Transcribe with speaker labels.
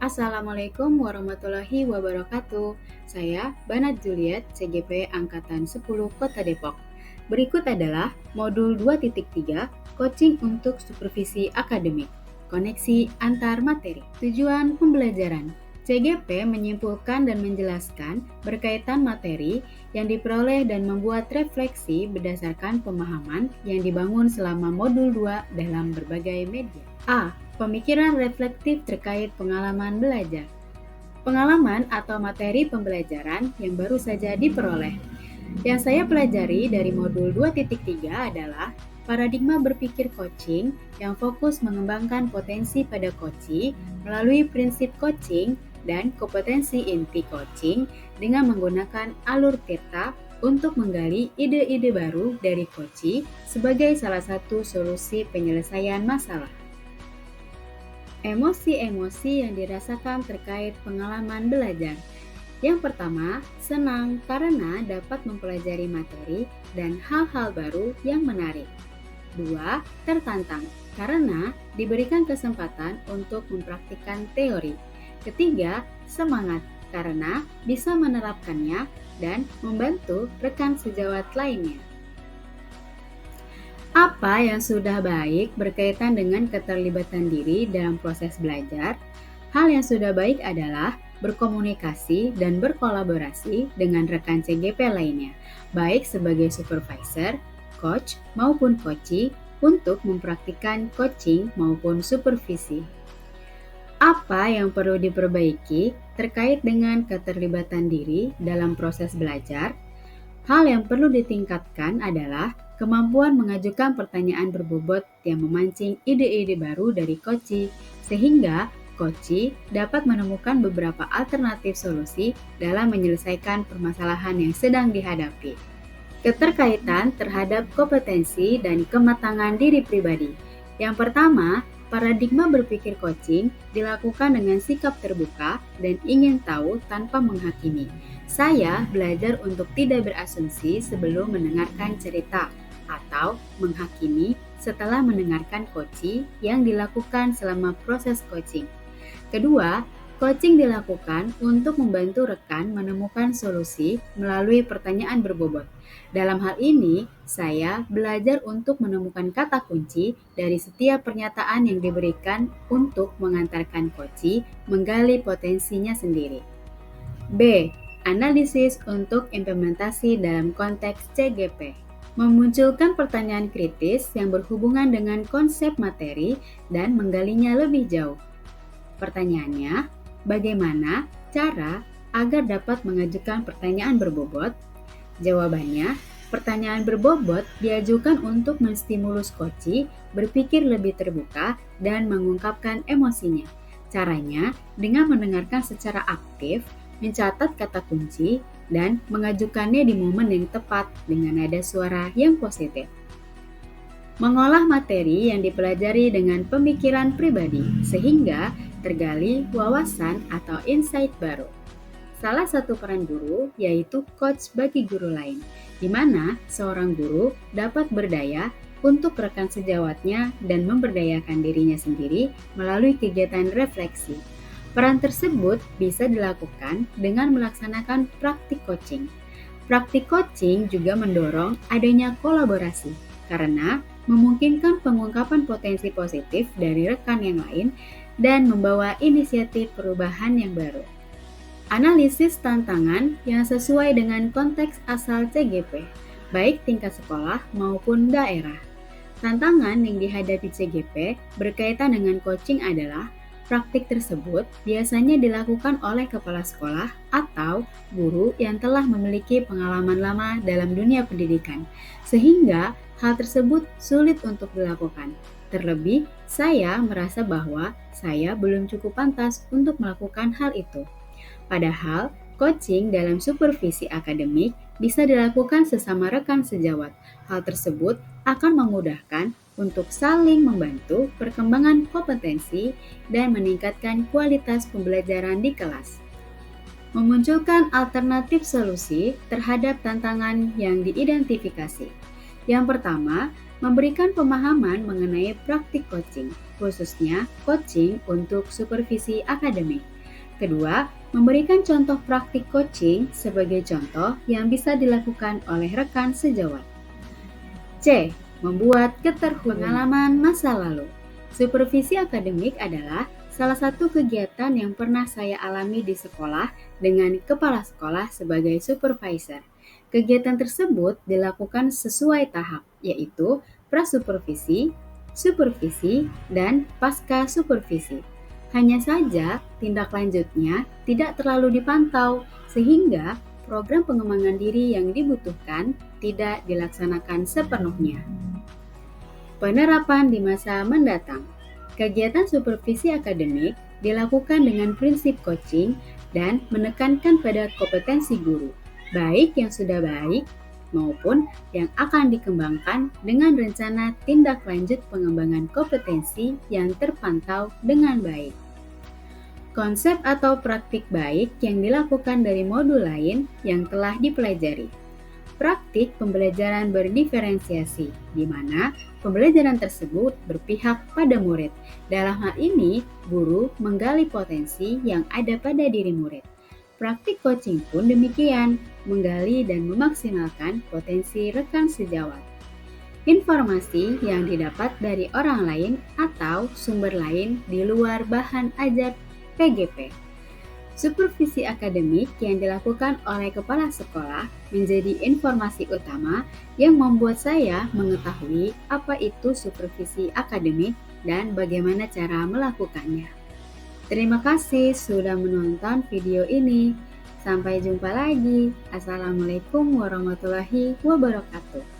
Speaker 1: Assalamualaikum warahmatullahi wabarakatuh. Saya Banat Juliet, CGP Angkatan 10 Kota Depok. Berikut adalah modul 2.3 Coaching untuk Supervisi Akademik. Koneksi antar materi. Tujuan pembelajaran. CGP menyimpulkan dan menjelaskan berkaitan materi yang diperoleh dan membuat refleksi berdasarkan pemahaman yang dibangun selama modul 2 dalam berbagai media. A. Pemikiran reflektif terkait pengalaman belajar. Pengalaman atau materi pembelajaran yang baru saja diperoleh. Yang saya pelajari dari modul 2.3 adalah paradigma berpikir coaching yang fokus mengembangkan potensi pada coachee melalui prinsip coaching dan kompetensi inti coaching dengan menggunakan alur Tirta untuk menggali ide-ide baru dari coachee sebagai salah satu solusi penyelesaian masalah. Emosi-emosi yang dirasakan terkait pengalaman belajar. Yang pertama, senang karena dapat mempelajari materi dan hal-hal baru yang menarik. 2. Tertantang karena diberikan kesempatan untuk mempraktikkan teori. Ketiga, semangat karena bisa menerapkannya dan membantu rekan sejawat lainnya. Apa yang sudah baik berkaitan dengan keterlibatan diri dalam proses belajar? Hal yang sudah baik adalah berkomunikasi dan berkolaborasi dengan rekan CGP lainnya, baik sebagai supervisor, coach, maupun coachee untuk mempraktikkan coaching maupun supervisi. Apa yang perlu diperbaiki terkait dengan keterlibatan diri dalam proses belajar? Hal yang perlu ditingkatkan adalah kemampuan mengajukan pertanyaan berbobot yang memancing ide-ide baru dari coachee, sehingga coachee dapat menemukan beberapa alternatif solusi dalam menyelesaikan permasalahan yang sedang dihadapi. Keterkaitan terhadap kompetensi dan kematangan diri pribadi. Yang pertama, paradigma berpikir coaching dilakukan dengan sikap terbuka dan ingin tahu tanpa menghakimi. Saya belajar untuk tidak berasumsi sebelum mendengarkan cerita atau menghakimi setelah mendengarkan coaching yang dilakukan selama proses coaching. Kedua, coaching dilakukan untuk membantu rekan menemukan solusi melalui pertanyaan berbobot. Dalam hal ini, saya belajar untuk menemukan kata kunci dari setiap pernyataan yang diberikan untuk mengantarkan coaching menggali potensinya sendiri. B. Analisis untuk implementasi dalam konteks CGP. Memunculkan pertanyaan kritis yang berhubungan dengan konsep materi dan menggalinya lebih jauh. Pertanyaannya, bagaimana cara agar dapat mengajukan pertanyaan berbobot? Jawabannya, pertanyaan berbobot diajukan untuk menstimulus coachee berpikir lebih terbuka dan mengungkapkan emosinya. Caranya dengan mendengarkan secara aktif, mencatat kata kunci, dan mengajukannya di momen yang tepat dengan nada suara yang positif. Mengolah materi yang dipelajari dengan pemikiran pribadi, sehingga tergali wawasan atau insight baru. Salah satu peran guru yaitu coach bagi guru lain, di mana seorang guru dapat berdaya untuk rekan sejawatnya dan memberdayakan dirinya sendiri melalui kegiatan refleksi. Peran tersebut bisa dilakukan dengan melaksanakan praktik coaching. Praktik coaching juga mendorong adanya kolaborasi, karena memungkinkan pengungkapan potensi positif dari rekan yang lain dan membawa inisiatif perubahan yang baru. Analisis tantangan yang sesuai dengan konteks asal CGP, baik tingkat sekolah maupun daerah. Tantangan yang dihadapi CGP berkaitan dengan coaching adalah praktik tersebut biasanya dilakukan oleh kepala sekolah atau guru yang telah memiliki pengalaman lama dalam dunia pendidikan, sehingga hal tersebut sulit untuk dilakukan. Terlebih, saya merasa bahwa saya belum cukup pantas untuk melakukan hal itu. Padahal, coaching dalam supervisi akademik bisa dilakukan sesama rekan sejawat. Hal tersebut akan memudahkan untuk saling membantu perkembangan kompetensi dan meningkatkan kualitas pembelajaran di kelas. Memunculkan alternatif solusi terhadap tantangan yang diidentifikasi. Yang pertama, memberikan pemahaman mengenai praktik coaching, khususnya coaching untuk supervisi akademik. Kedua, memberikan contoh praktik coaching sebagai contoh yang bisa dilakukan oleh rekan sejawat. C. Membuat pengalaman masa lalu. Supervisi akademik adalah salah satu kegiatan yang pernah saya alami di sekolah dengan kepala sekolah sebagai supervisor. Kegiatan tersebut dilakukan sesuai tahap, yaitu prasupervisi, supervisi, dan pasca supervisi. Hanya saja, tindak lanjutnya tidak terlalu dipantau, sehingga program pengembangan diri yang dibutuhkan tidak dilaksanakan sepenuhnya. Penerapan di masa mendatang. Kegiatan supervisi akademik dilakukan dengan prinsip coaching dan menekankan pada kompetensi guru, baik yang sudah baik maupun yang akan dikembangkan dengan rencana tindak lanjut pengembangan kompetensi yang terpantau dengan baik. Konsep atau praktik baik yang dilakukan dari modul lain yang telah dipelajari. Praktik pembelajaran berdiferensiasi, di mana pembelajaran tersebut berpihak pada murid. Dalam hal ini, guru menggali potensi yang ada pada diri murid. Praktik coaching pun demikian, menggali dan memaksimalkan potensi rekan sejawat. Informasi yang didapat dari orang lain atau sumber lain di luar bahan ajar PGP. Supervisi akademik yang dilakukan oleh kepala sekolah menjadi informasi utama yang membuat saya mengetahui apa itu supervisi akademik dan bagaimana cara melakukannya. Terima kasih sudah menonton video ini. Sampai jumpa lagi. Assalamualaikum warahmatullahi wabarakatuh.